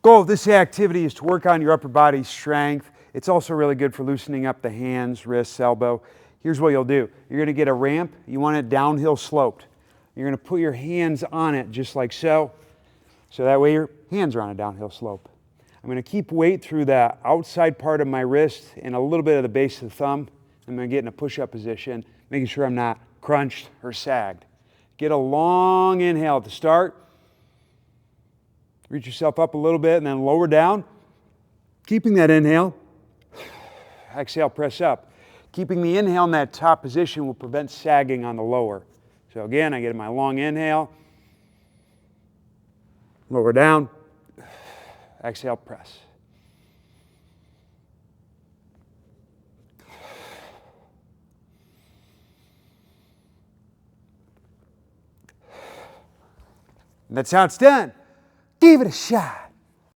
Goal of this activity is to work on your upper body strength. It's also really good for loosening up the hands, wrists, elbow. Here's what you'll do. You're going to get a ramp. You want it downhill sloped. You're going to put your hands on it just like so. So that way your hands are on a downhill slope. I'm going to keep weight through the outside part of my wrist and a little bit of the base of the thumb. I'm going to get in a push-up position, making sure I'm not crunched or sagged. Get a long inhale at the start. Reach yourself up a little bit and then lower down. Keeping that inhale. Exhale, press up. Keeping the inhale in that top position will prevent sagging on the lower. So again, I get my long inhale. Lower down. Exhale, press. And that's how it's done. Give it a shot.